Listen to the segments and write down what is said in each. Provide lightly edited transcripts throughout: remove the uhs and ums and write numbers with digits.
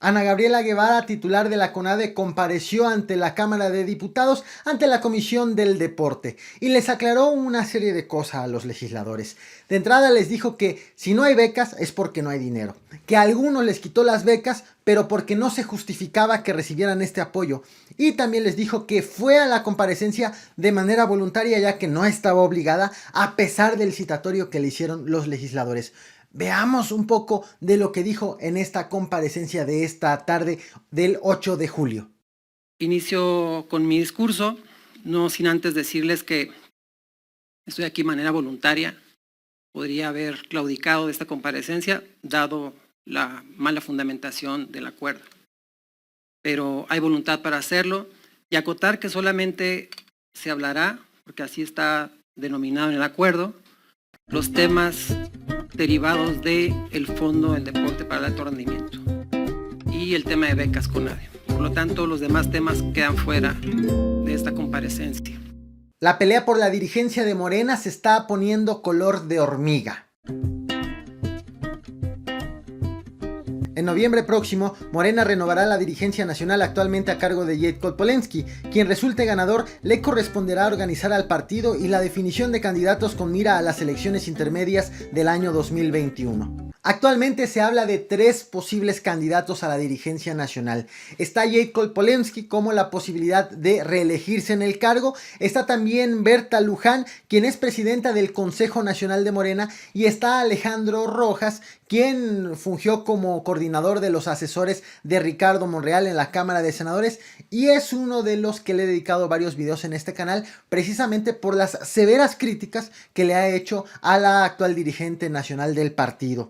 Ana Gabriela Guevara, titular de la CONADE, compareció ante la Cámara de Diputados ante la Comisión del Deporte y les aclaró una serie de cosas a los legisladores. De entrada les dijo que si no hay becas es porque no hay dinero, que a algunos les quitó las becas pero porque no se justificaba que recibieran este apoyo, y también les dijo que fue a la comparecencia de manera voluntaria ya que no estaba obligada a pesar del citatorio que le hicieron los legisladores. Veamos un poco de lo que dijo en esta comparecencia de esta tarde del 8 de julio. Inicio con mi discurso, no sin antes decirles que estoy aquí de manera voluntaria. Podría haber claudicado de esta comparecencia, dado la mala fundamentación del acuerdo. Pero hay voluntad para hacerlo y acotar que solamente se hablará, porque así está denominado en el acuerdo, los temas derivados del Fondo del Deporte para el Alto Rendimiento y el tema de becas CONADE. Por lo tanto, los demás temas quedan fuera de esta comparecencia. La pelea por la dirigencia de Morena se está poniendo color de hormiga. En noviembre próximo, Morena renovará la dirigencia nacional actualmente a cargo de Jade Kolpolensky. Quien resulte ganador le corresponderá organizar al partido y la definición de candidatos con mira a las elecciones intermedias del año 2021. Actualmente se habla de 3 posibles candidatos a la dirigencia nacional. Está Jade Kolpolensky como la posibilidad de reelegirse en el cargo. Está también Berta Luján, quien es presidenta del Consejo Nacional de Morena. Y está Alejandro Rojas, quien fungió como coordinador de los asesores de Ricardo Monreal en la Cámara de Senadores. Y es uno de los que le he dedicado varios videos en este canal, precisamente por las severas críticas que le ha hecho a la actual dirigente nacional del partido.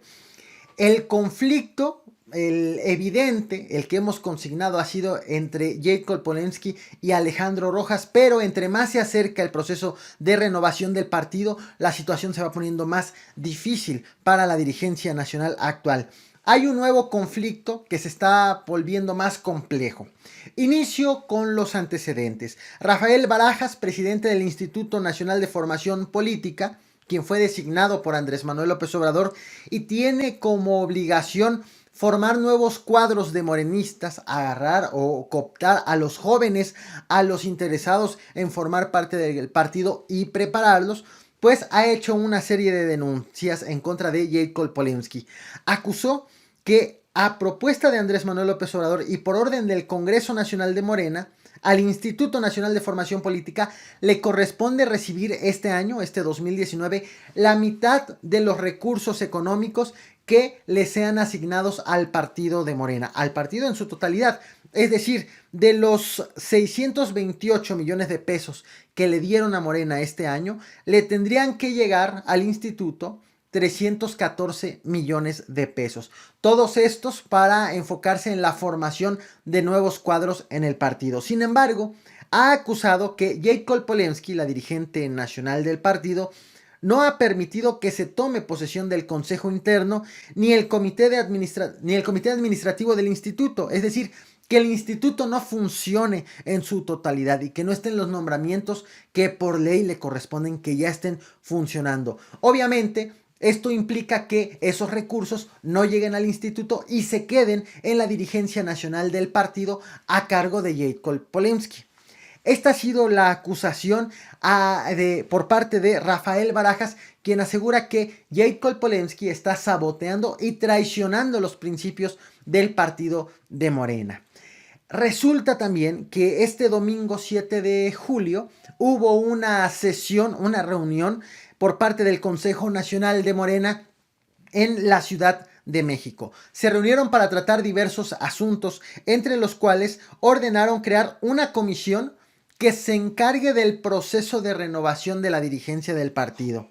El conflicto, el evidente, el que hemos consignado ha sido entre Jade Kolpolensky y Alejandro Rojas, pero entre más se acerca el proceso de renovación del partido, la situación se va poniendo más difícil para la dirigencia nacional actual. Hay un nuevo conflicto que se está volviendo más complejo. Inicio con los antecedentes. Rafael Barajas, presidente del Instituto Nacional de Formación Política, quien fue designado por Andrés Manuel López Obrador y tiene como obligación formar nuevos cuadros de morenistas, agarrar o cooptar a los jóvenes, a los interesados en formar parte del partido y prepararlos, pues ha hecho una serie de denuncias en contra de Jade Kolpolensky. Acusó que a propuesta de Andrés Manuel López Obrador y por orden del Congreso Nacional de Morena, al Instituto Nacional de Formación Política le corresponde recibir este año, este 2019, la mitad de los recursos económicos que le sean asignados al partido de Morena, al partido en su totalidad. Es decir, de los 628 millones de pesos que le dieron a Morena este año, le tendrían que llegar al instituto 314 millones de pesos. Todos estos para enfocarse en la formación de nuevos cuadros en el partido. Sin embargo, ha acusado que Jade Kolpolensky, la dirigente nacional del partido, no ha permitido que se tome posesión del consejo interno ni el comité administrativo del instituto. Es decir, que el instituto no funcione en su totalidad y que no estén los nombramientos que por ley le corresponden que ya estén funcionando. Obviamente, esto implica que esos recursos no lleguen al instituto y se queden en la dirigencia nacional del partido a cargo de Jade Kolpolensky. Esta ha sido la acusación por parte de Rafael Barajas, quien asegura que Jade Kolpolensky está saboteando y traicionando los principios del partido de Morena. Resulta también que este domingo 7 de julio hubo una sesión, una reunión por parte del Consejo Nacional de Morena en la Ciudad de México. Se reunieron para tratar diversos asuntos, entre los cuales ordenaron crear una comisión que se encargue del proceso de renovación de la dirigencia del partido.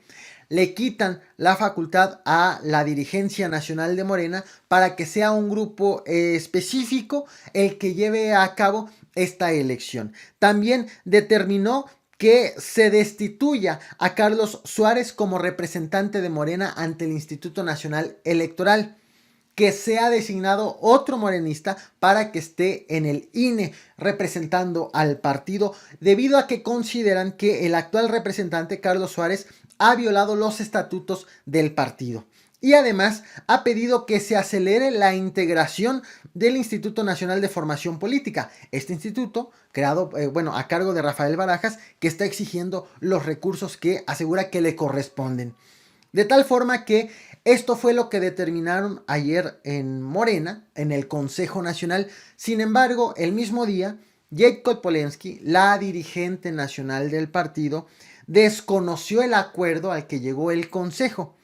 Le quitan la facultad a la dirigencia nacional de Morena para que sea un grupo específico el que lleve a cabo esta elección. También determinó que se destituya a Carlos Suárez como representante de Morena ante el Instituto Nacional Electoral, que sea designado otro morenista para que esté en el INE representando al partido, debido a que consideran que el actual representante, Carlos Suárez, ha violado los estatutos del partido. Y además ha pedido que se acelere la integración del Instituto Nacional de Formación Política. Este instituto, creado, a cargo de Rafael Barajas, que está exigiendo los recursos que asegura que le corresponden. De tal forma que esto fue lo que determinaron ayer en Morena, en el Consejo Nacional. Sin embargo, el mismo día, Jade Kolpolensky, la dirigente nacional del partido, desconoció el acuerdo al que llegó el Consejo.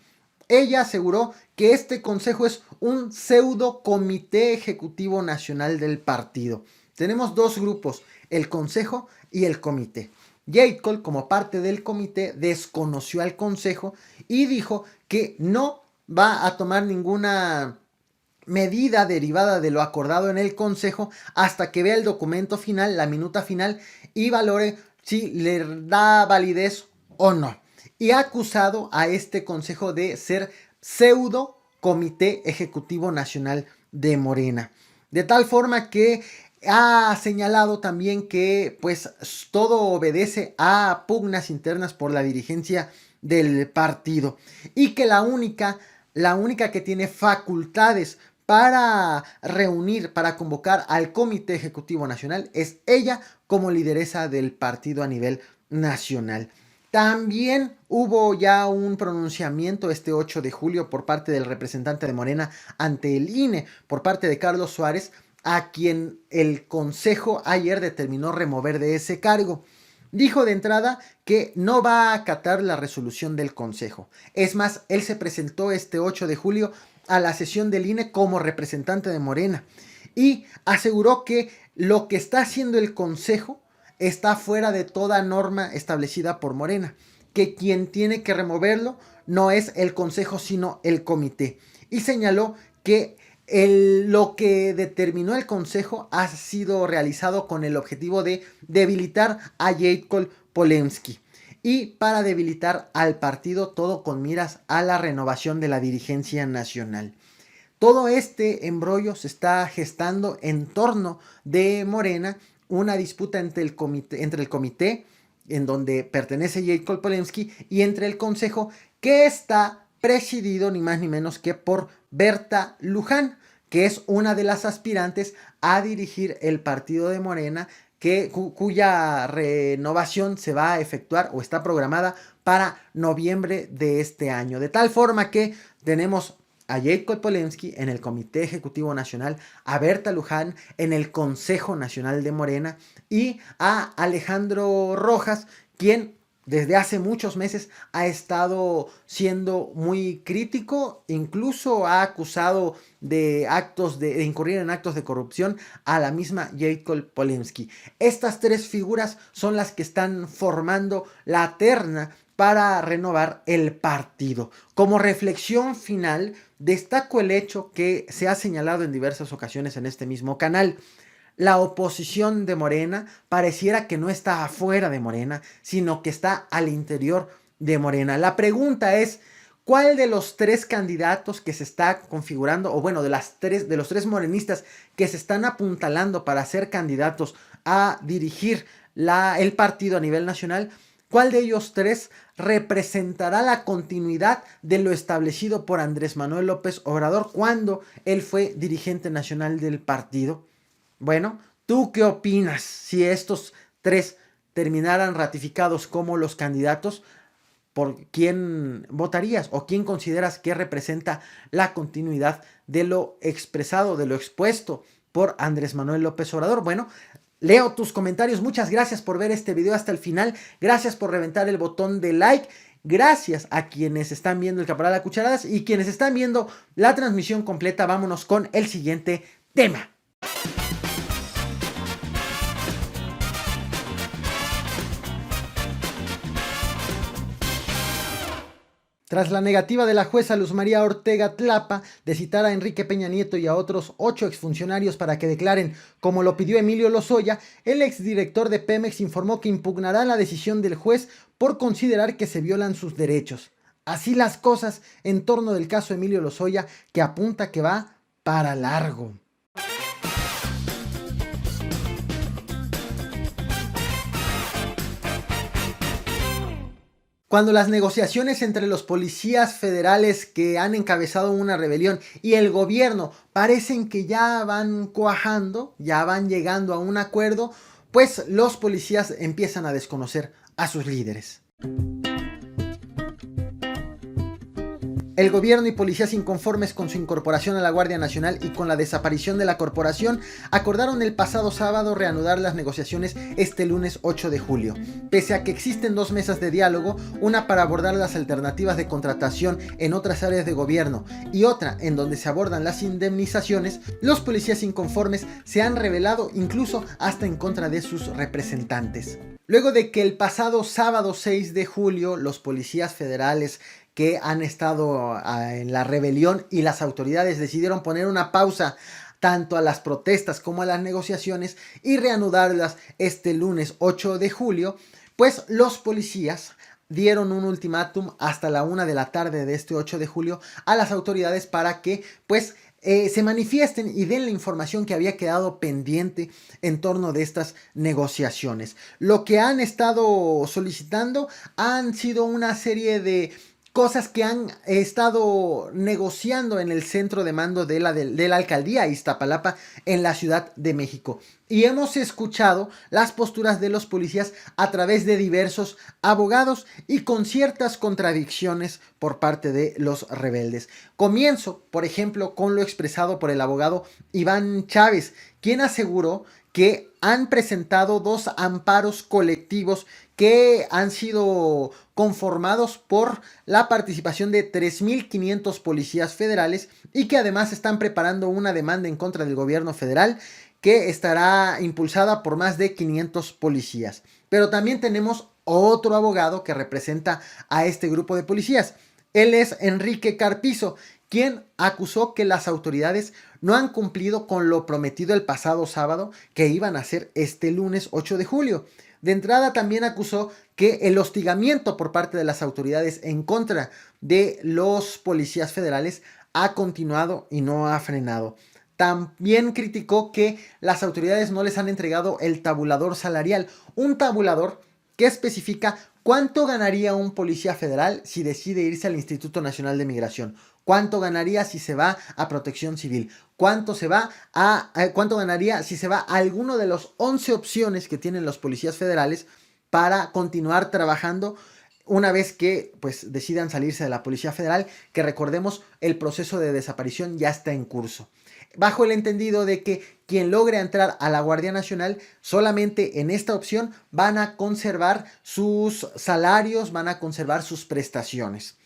Ella aseguró que este consejo es un pseudo comité ejecutivo nacional del partido. Tenemos dos grupos, el consejo y el comité. Jade Col, como parte del comité, desconoció al consejo y dijo que no va a tomar ninguna medida derivada de lo acordado en el consejo hasta que vea el documento final, la minuta final, y valore si le da validez o no. Y ha acusado a este consejo de ser pseudo comité ejecutivo nacional de Morena. De tal forma que ha señalado también que pues todo obedece a pugnas internas por la dirigencia del partido y que la única que tiene facultades para reunir, para convocar al Comité Ejecutivo Nacional es ella como lideresa del partido a nivel nacional. También hubo ya un pronunciamiento este 8 de julio por parte del representante de Morena ante el INE, por parte de Carlos Suárez, a quien el Consejo ayer determinó remover de ese cargo. Dijo de entrada que no va a acatar la resolución del Consejo. Es más, él se presentó este 8 de julio a la sesión del INE como representante de Morena y aseguró que lo que está haciendo el Consejo está fuera de toda norma establecida por Morena, que quien tiene que removerlo no es el consejo sino el comité, y señaló que lo que determinó el consejo ha sido realizado con el objetivo de debilitar a Jade Kolpolensky y para debilitar al partido, todo con miras a la renovación de la dirigencia nacional. Todo este embrollo se está gestando en torno de Morena, una disputa entre el comité en donde pertenece Jade Kolpolensky y entre el consejo, que está presidido ni más ni menos que por Berta Luján, que es una de las aspirantes a dirigir el partido de Morena, cuya renovación se va a efectuar o está programada para noviembre de este año. De tal forma que tenemos a Jade Kolpolensky en el Comité Ejecutivo Nacional, a Berta Luján en el Consejo Nacional de Morena y a Alejandro Rojas, quien desde hace muchos meses ha estado siendo muy crítico, incluso ha acusado de incurrir en actos de corrupción a la misma Jade Kolpolensky. Estas tres figuras son las que están formando la terna para renovar el partido. Como reflexión final, destaco el hecho que se ha señalado en diversas ocasiones en este mismo canal. La oposición de Morena pareciera que no está afuera de Morena, sino que está al interior de Morena. La pregunta es, ¿cuál de los tres candidatos que se está configurando, o bueno, de los tres morenistas que se están apuntalando para ser candidatos a dirigir el partido a nivel nacional, cuál de ellos tres representará la continuidad de lo establecido por Andrés Manuel López Obrador cuando él fue dirigente nacional del partido? Bueno, ¿tú qué opinas si estos tres terminaran ratificados como los candidatos? ¿Por quién votarías o quién consideras que representa la continuidad de lo expresado, de lo expuesto por Andrés Manuel López Obrador? Bueno, leo tus comentarios. Muchas gracias por ver este video hasta el final. Gracias por reventar el botón de like. Gracias a quienes están viendo el Caporal a Cucharadas y quienes están viendo la transmisión completa. Vámonos con el siguiente tema. Tras la negativa de la jueza Luz María Ortega Tlapa de citar a Enrique Peña Nieto y a otros 8 exfuncionarios para que declaren como lo pidió Emilio Lozoya, el exdirector de Pemex informó que impugnará la decisión del juez por considerar que se violan sus derechos. Así las cosas en torno del caso Emilio Lozoya, que apunta que va para largo. Cuando las negociaciones entre los policías federales que han encabezado una rebelión y el gobierno parecen que ya van cuajando, ya van llegando a un acuerdo, pues los policías empiezan a desconocer a sus líderes. El gobierno y policías inconformes con su incorporación a la Guardia Nacional y con la desaparición de la corporación acordaron el pasado sábado reanudar las negociaciones este lunes 8 de julio. Pese a que existen 2 mesas de diálogo, una para abordar las alternativas de contratación en otras áreas de gobierno y otra en donde se abordan las indemnizaciones, los policías inconformes se han rebelado incluso hasta en contra de sus representantes. Luego de que el pasado sábado 6 de julio los policías federales que han estado en la rebelión y las autoridades decidieron poner una pausa tanto a las protestas como a las negociaciones y reanudarlas este lunes 8 de julio, pues los policías dieron un ultimátum hasta la 1 de la tarde de este 8 de julio a las autoridades para que se manifiesten y den la información que había quedado pendiente en torno de estas negociaciones. Lo que han estado solicitando han sido una serie de cosas que han estado negociando en el centro de mando de la alcaldía Iztapalapa en la Ciudad de México. Y hemos escuchado las posturas de los policías a través de diversos abogados y con ciertas contradicciones por parte de los rebeldes. Comienzo, por ejemplo, con lo expresado por el abogado Iván Chávez, quien aseguró que han presentado 2 amparos colectivos que han sido conformados por la participación de 3,500 policías federales y que además están preparando una demanda en contra del gobierno federal que estará impulsada por más de 500 policías. Pero también tenemos otro abogado que representa a este grupo de policías. Él es Enrique Carpizo, quien acusó que las autoridades no han cumplido con lo prometido el pasado sábado que iban a hacer este lunes 8 de julio. De entrada también acusó que el hostigamiento por parte de las autoridades en contra de los policías federales ha continuado y no ha frenado. También criticó que las autoridades no les han entregado el tabulador salarial, un tabulador que especifica cuánto ganaría un policía federal si decide irse al Instituto Nacional de Migración, cuánto ganaría si se va a Protección Civil, cuánto ganaría si se va a alguno de las 11 opciones que tienen los policías federales para continuar trabajando una vez que decidan salirse de la Policía Federal, que recordemos el proceso de desaparición ya está en curso. Bajo el entendido de que quien logre entrar a la Guardia Nacional solamente en esta opción van a conservar sus salarios, van a conservar sus prestaciones.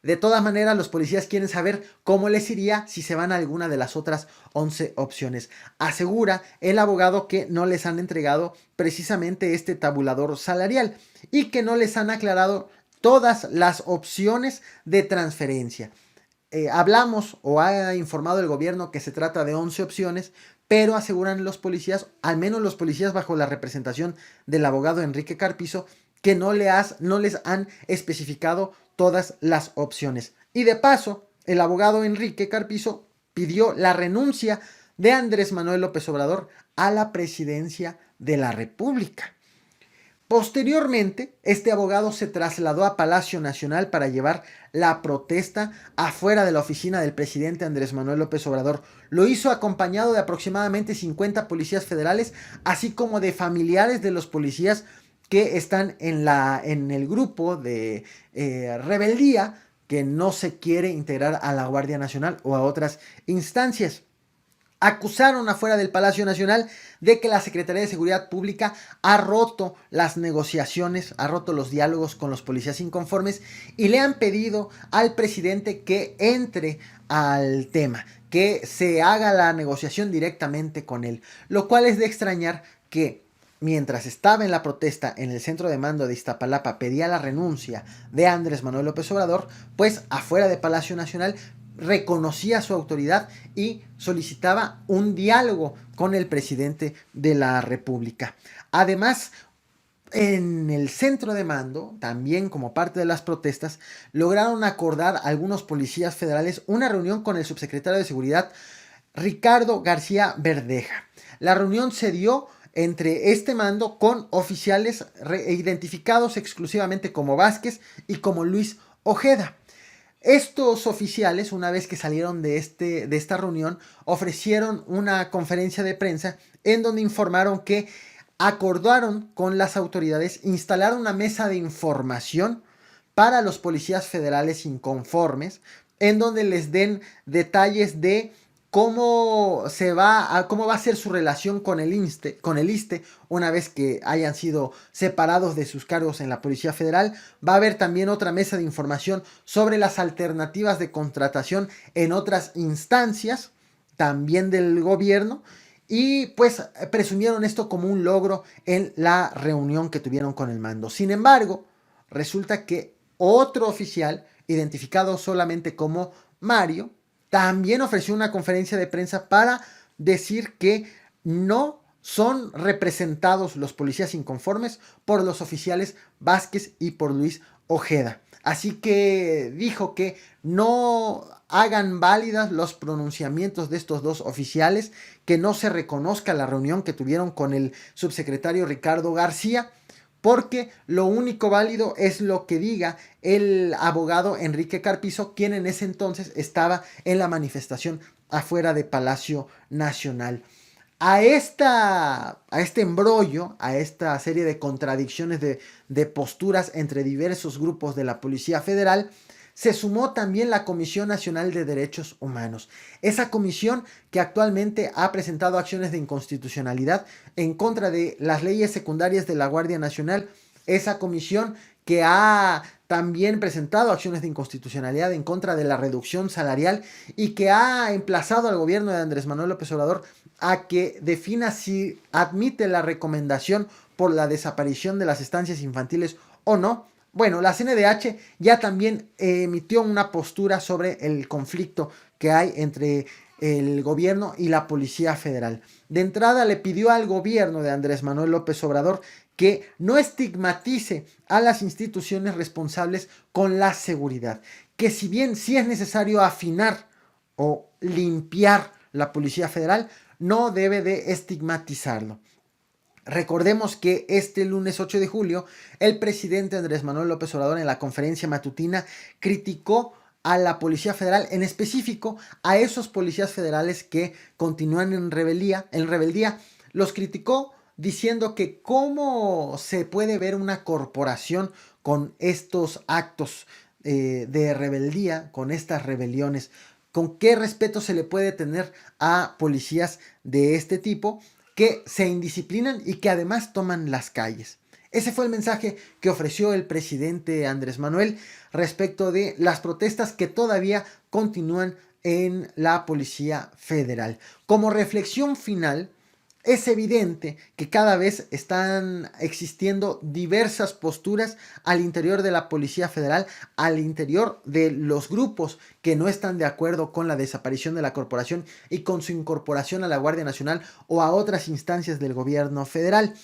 De todas maneras, los policías quieren saber cómo les iría si se van a alguna de las otras 11 opciones. Asegura el abogado que no les han entregado precisamente este tabulador salarial y que no les han aclarado todas las opciones de transferencia. Hablamos o ha informado el gobierno que se trata de 11 opciones, pero aseguran los policías, al menos los policías bajo la representación del abogado Enrique Carpizo, que no les han especificado todas las opciones. Y de paso, el abogado Enrique Carpizo pidió la renuncia de Andrés Manuel López Obrador a la presidencia de la República. Posteriormente, este abogado se trasladó a Palacio Nacional para llevar la protesta afuera de la oficina del presidente Andrés Manuel López Obrador. Lo hizo acompañado de aproximadamente 50 policías federales, así como de familiares de los policías que están en el grupo de rebeldía que no se quiere integrar a la Guardia Nacional o a otras instancias. Acusaron afuera del Palacio Nacional de que la Secretaría de Seguridad Pública ha roto las negociaciones, ha roto los diálogos con los policías inconformes y le han pedido al presidente que entre al tema, que se haga la negociación directamente con él, lo cual es de extrañar que mientras estaba en la protesta en el centro de mando de Iztapalapa pedía la renuncia de Andrés Manuel López Obrador, pues afuera de Palacio Nacional reconocía su autoridad y solicitaba un diálogo con el presidente de la República. Además, en el centro de mando, también como parte de las protestas, lograron acordar algunos policías federales una reunión con el subsecretario de Seguridad, Ricardo García Verdeja. La reunión se dio entre este mando con oficiales identificados exclusivamente como Vázquez y como Luis Ojeda. Estos oficiales, una vez que salieron de esta reunión, ofrecieron una conferencia de prensa en donde informaron que acordaron con las autoridades instalar una mesa de información para los policías federales inconformes, en donde les den detalles de cómo va a ser su relación con el ISSSTE una vez que hayan sido separados de sus cargos en la Policía Federal. Va a haber también otra mesa de información sobre las alternativas de contratación en otras instancias, también del gobierno, y pues presumieron esto como un logro en la reunión que tuvieron con el mando. Sin embargo, resulta que otro oficial, identificado solamente como Mario, también ofreció una conferencia de prensa para decir que no son representados los policías inconformes por los oficiales Vázquez y por Luis Ojeda. Así que dijo que no hagan válidas los pronunciamientos de estos dos oficiales, que no se reconozca la reunión que tuvieron con el subsecretario Ricardo García, porque lo único válido es lo que diga el abogado Enrique Carpizo, quien en ese entonces estaba en la manifestación afuera de Palacio Nacional. A este embrollo, a esta serie de contradicciones de posturas entre diversos grupos de la Policía Federal, se sumó también la Comisión Nacional de Derechos Humanos. Esa comisión que actualmente ha presentado acciones de inconstitucionalidad en contra de las leyes secundarias de la Guardia Nacional. Esa comisión que ha también presentado acciones de inconstitucionalidad en contra de la reducción salarial y que ha emplazado al gobierno de Andrés Manuel López Obrador a que defina si admite la recomendación por la desaparición de las estancias infantiles o no. Bueno, la CNDH ya también emitió una postura sobre el conflicto que hay entre el gobierno y la Policía Federal. De entrada le pidió al gobierno de Andrés Manuel López Obrador que no estigmatice a las instituciones responsables con la seguridad, que si bien sí es necesario afinar o limpiar la Policía Federal, no debe de estigmatizarlo. Recordemos que este lunes 8 de julio, el presidente Andrés Manuel López Obrador en la conferencia matutina criticó a la Policía Federal, en específico a esos policías federales que continúan en rebeldía, los criticó diciendo que cómo se puede ver una corporación con estos actos de rebeldía, con estas rebeliones, con qué respeto se le puede tener a policías de este tipo que se indisciplinan y que además toman las calles. Ese fue el mensaje que ofreció el presidente Andrés Manuel respecto de las protestas que todavía continúan en la Policía Federal. Como reflexión final, es evidente que cada vez están existiendo diversas posturas al interior de la Policía Federal, al interior de los grupos que no están de acuerdo con la desaparición de la corporación y con su incorporación a la Guardia Nacional o a otras instancias del gobierno federal.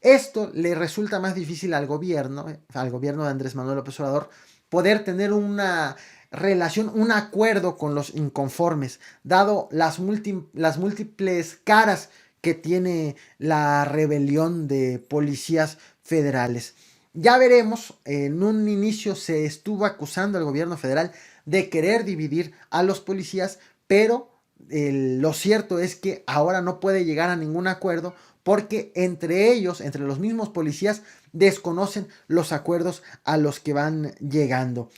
Esto le resulta más difícil al gobierno de Andrés Manuel López Obrador, poder tener una relación, un acuerdo con los inconformes, dado las múltiples caras que tiene la rebelión de policías federales. Ya veremos, en un inicio se estuvo acusando al gobierno federal de querer dividir a los policías, pero lo cierto es que ahora no puede llegar a ningún acuerdo porque entre ellos, entre los mismos policías, desconocen los acuerdos a los que van llegando.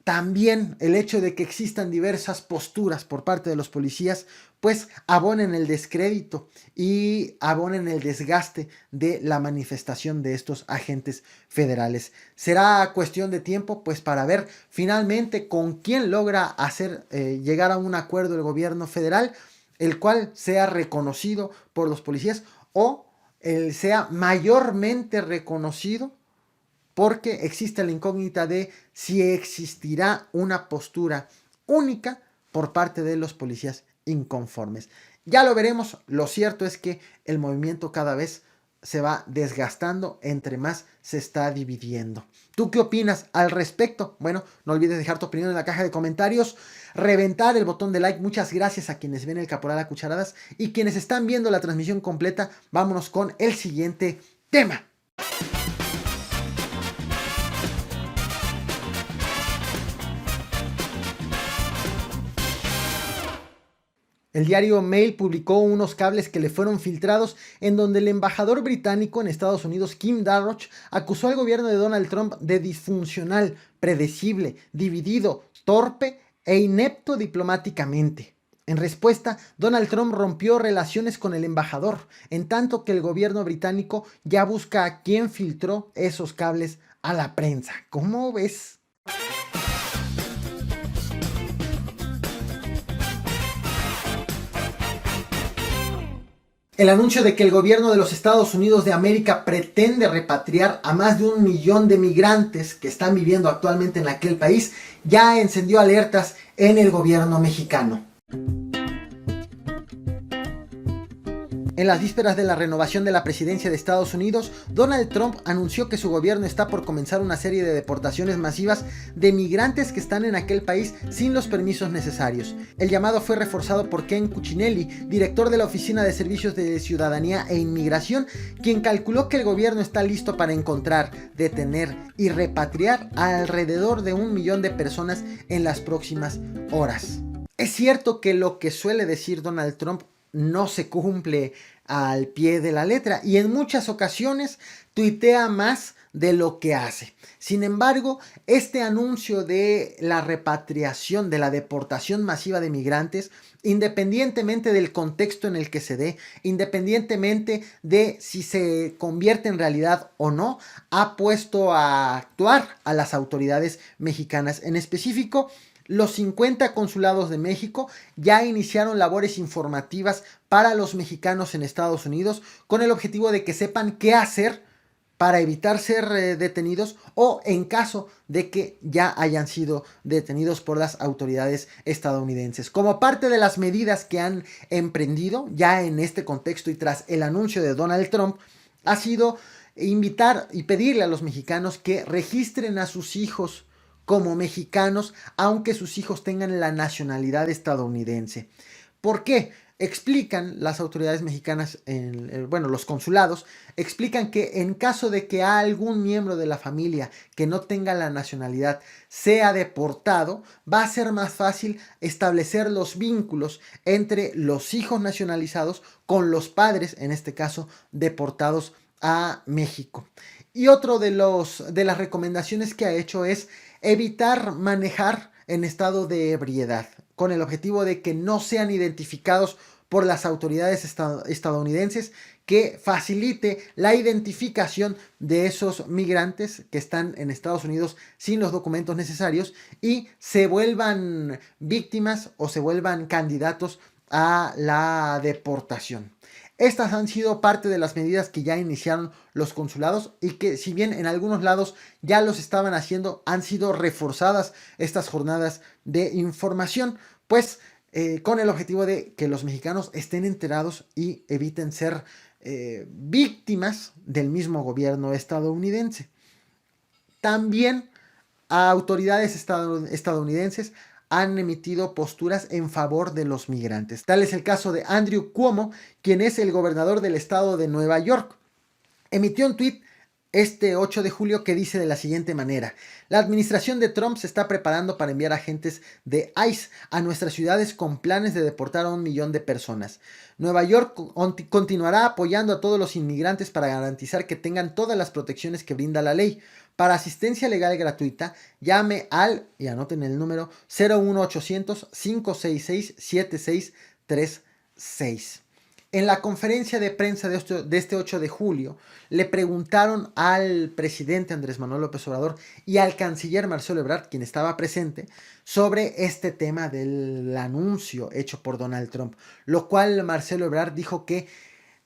También el hecho de que existan diversas posturas por parte de los policías, pues abonen el descrédito y abonen el desgaste de la manifestación de estos agentes federales. Será cuestión de tiempo, pues, para ver finalmente con quién logra hacer llegar a un acuerdo el gobierno federal, el cual sea reconocido por los policías o sea mayormente reconocido, porque existe la incógnita de si existirá una postura única por parte de los policías inconformes. Ya lo veremos, lo cierto es que el movimiento cada vez se va desgastando entre más se está dividiendo. ¿Tú qué opinas al respecto? Bueno, no olvides dejar tu opinión en la caja de comentarios, reventar el botón de like. Muchas gracias a quienes ven el Caporal a Cucharadas y quienes están viendo la transmisión completa. Vámonos con el siguiente tema. El diario Mail publicó unos cables que le fueron filtrados en donde el embajador británico en Estados Unidos, Kim Darroch, acusó al gobierno de Donald Trump de disfuncional, predecible, dividido, torpe e inepto diplomáticamente. En respuesta, Donald Trump rompió relaciones con el embajador, en tanto que el gobierno británico ya busca a quien filtró esos cables a la prensa. ¿Cómo ves? El anuncio de que el gobierno de los Estados Unidos de América pretende repatriar a más de 1 millón de migrantes que están viviendo actualmente en aquel país ya encendió alertas en el gobierno mexicano. En las vísperas de la renovación de la presidencia de Estados Unidos, Donald Trump anunció que su gobierno está por comenzar una serie de deportaciones masivas de migrantes que están en aquel país sin los permisos necesarios. El llamado fue reforzado por Ken Cuccinelli, director de la Oficina de Servicios de Ciudadanía e Inmigración, quien calculó que el gobierno está listo para encontrar, detener y repatriar a alrededor de 1 millón de personas en las próximas horas. Es cierto que lo que suele decir Donald Trump no se cumple al pie de la letra y en muchas ocasiones tuitea más de lo que hace. Sin embargo, este anuncio de la repatriación, de la deportación masiva de migrantes, independientemente del contexto en el que se dé, independientemente de si se convierte en realidad o no, ha puesto a actuar a las autoridades mexicanas. En específico, los 50 consulados de México ya iniciaron labores informativas para los mexicanos en Estados Unidos con el objetivo de que sepan qué hacer para evitar ser detenidos o en caso de que ya hayan sido detenidos por las autoridades estadounidenses. Como parte de las medidas que han emprendido ya en este contexto y tras el anuncio de Donald Trump, ha sido invitar y pedirle a los mexicanos que registren a sus hijos como mexicanos, aunque sus hijos tengan la nacionalidad estadounidense. ¿Por qué? Explican las autoridades mexicanas, los consulados, explican que en caso de que algún miembro de la familia que no tenga la nacionalidad sea deportado, va a ser más fácil establecer los vínculos entre los hijos nacionalizados con los padres, en este caso, deportados a México. Y otro de las recomendaciones que ha hecho es evitar manejar en estado de ebriedad, con el objetivo de que no sean identificados por las autoridades estadounidenses, que facilite la identificación de esos migrantes que están en Estados Unidos sin los documentos necesarios y se vuelvan víctimas o se vuelvan candidatos a la deportación. Estas han sido parte de las medidas que ya iniciaron los consulados y que si bien en algunos lados ya los estaban haciendo, han sido reforzadas estas jornadas de información, pues con el objetivo de que los mexicanos estén enterados y eviten ser víctimas del mismo gobierno estadounidense. También autoridades estadounidenses han emitido posturas en favor de los migrantes. Tal es el caso de Andrew Cuomo, quien es el gobernador del estado de Nueva York. Emitió un tuit este 8 de julio que dice de la siguiente manera: la administración de Trump se está preparando para enviar agentes de ICE a nuestras ciudades con planes de deportar a 1 millón de personas. Nueva York continuará apoyando a todos los inmigrantes para garantizar que tengan todas las protecciones que brinda la ley. Para asistencia legal gratuita, llame al, y anoten el número, 01800-566-7636. En la conferencia de prensa de este 8 de julio, le preguntaron al presidente Andrés Manuel López Obrador y al canciller Marcelo Ebrard, quien estaba presente, sobre este tema del anuncio hecho por Donald Trump, lo cual Marcelo Ebrard dijo que,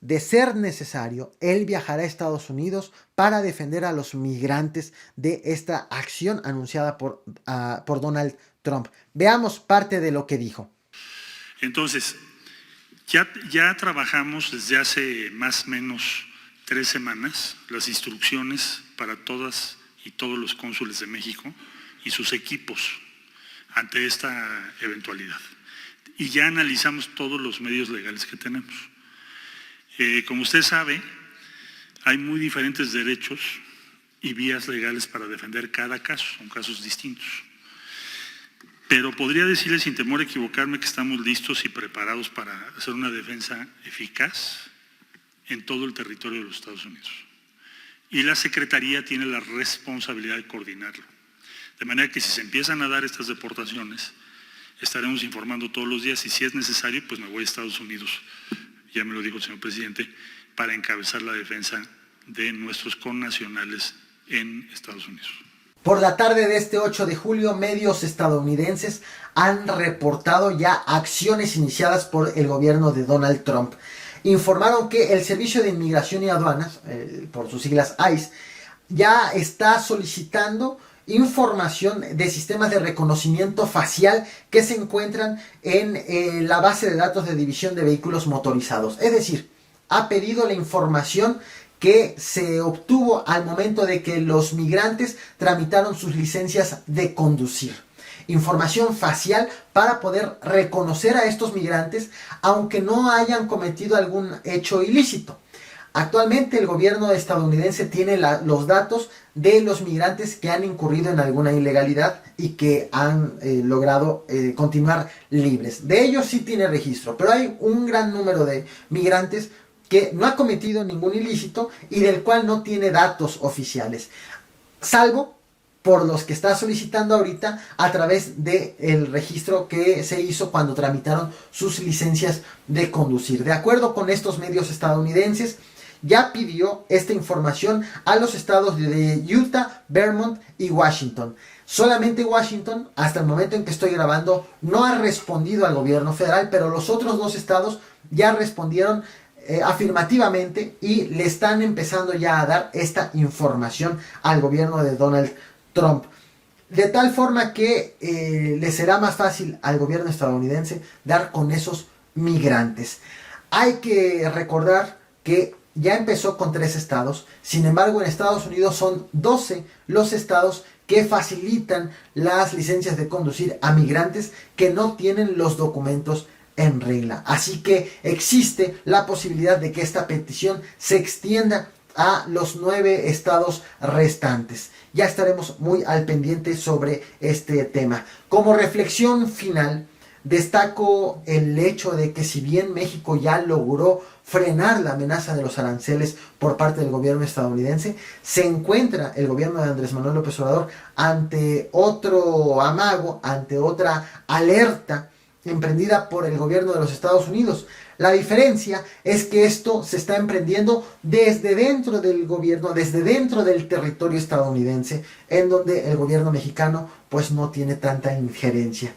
de ser necesario, él viajará a Estados Unidos para defender a los migrantes de esta acción anunciada por Donald Trump. Veamos parte de lo que dijo. Entonces, ya trabajamos desde hace más o menos 3 semanas las instrucciones para todas y todos los cónsules de México y sus equipos ante esta eventualidad. Y ya analizamos todos los medios legales que tenemos. Como usted sabe, hay muy diferentes derechos y vías legales para defender cada caso, son casos distintos. Pero podría decirle sin temor a equivocarme que estamos listos y preparados para hacer una defensa eficaz en todo el territorio de los Estados Unidos. Y la Secretaría tiene la responsabilidad de coordinarlo. De manera que si se empiezan a dar estas deportaciones, estaremos informando todos los días y si es necesario, pues me voy a Estados Unidos, ya me lo dijo el señor presidente, para encabezar la defensa de nuestros connacionales en Estados Unidos. Por la tarde de este 8 de julio, medios estadounidenses han reportado ya acciones iniciadas por el gobierno de Donald Trump. Informaron que el Servicio de Inmigración y Aduanas, por sus siglas ICE, ya está solicitando información de sistemas de reconocimiento facial que se encuentran en la base de datos de División de Vehículos Motorizados. Es decir, ha pedido la información que se obtuvo al momento de que los migrantes tramitaron sus licencias de conducir. Información facial para poder reconocer a estos migrantes aunque no hayan cometido algún hecho ilícito. Actualmente el gobierno estadounidense tiene los datos de los migrantes que han incurrido en alguna ilegalidad y que han logrado continuar libres. De ellos sí tiene registro, pero hay un gran número de migrantes que no ha cometido ningún ilícito y del cual no tiene datos oficiales, salvo por los que está solicitando ahorita a través del registro que se hizo cuando tramitaron sus licencias de conducir. De acuerdo con estos medios estadounidenses, ya pidió esta información a los estados de Utah, Vermont y Washington. Solamente Washington, hasta el momento en que estoy grabando, no ha respondido al gobierno federal, pero los otros 2 estados ya respondieron afirmativamente y le están empezando ya a dar esta información al gobierno de Donald Trump. De tal forma que le será más fácil al gobierno estadounidense dar con esos migrantes. Hay que recordar que ya empezó con 3 estados, sin embargo en Estados Unidos son 12 los estados que facilitan las licencias de conducir a migrantes que no tienen los documentos en regla. Así que existe la posibilidad de que esta petición se extienda a los 9 estados restantes. Ya estaremos muy al pendiente sobre este tema. Como reflexión final, destaco el hecho de que si bien México ya logró frenar la amenaza de los aranceles por parte del gobierno estadounidense, se encuentra el gobierno de Andrés Manuel López Obrador ante otro amago, ante otra alerta emprendida por el gobierno de los Estados Unidos. La diferencia es que esto se está emprendiendo desde dentro del gobierno, desde dentro del territorio estadounidense, en donde el gobierno mexicano pues no tiene tanta injerencia.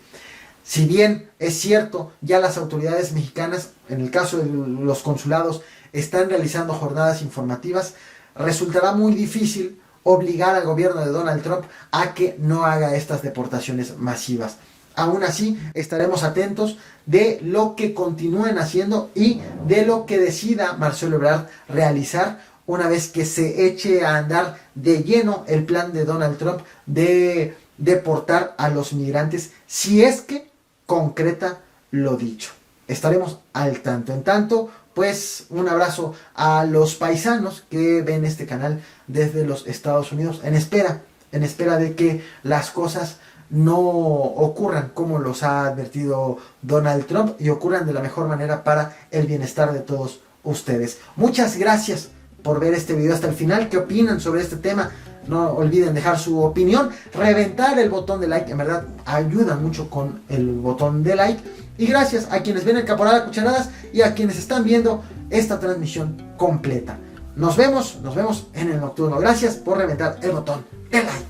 Si bien es cierto, ya las autoridades mexicanas, en el caso de los consulados, están realizando jornadas informativas, resultará muy difícil obligar al gobierno de Donald Trump a que no haga estas deportaciones masivas. Aún así, estaremos atentos de lo que continúen haciendo y de lo que decida Marcelo Ebrard realizar una vez que se eche a andar de lleno el plan de Donald Trump de deportar a los migrantes, si es que concreta lo dicho. Estaremos al tanto. En tanto, pues un abrazo a los paisanos que ven este canal desde los Estados Unidos en espera de que las cosas no ocurran como los ha advertido Donald Trump y ocurran de la mejor manera para el bienestar de todos ustedes. Muchas gracias por ver este video hasta el final. ¿Qué opinan sobre este tema? No olviden dejar su opinión, reventar el botón de like, en verdad ayuda mucho con el botón de like. Y gracias a quienes ven el Caporal a Cucharadas y a quienes están viendo esta transmisión completa. Nos vemos en el nocturno. Gracias por reventar el botón de like.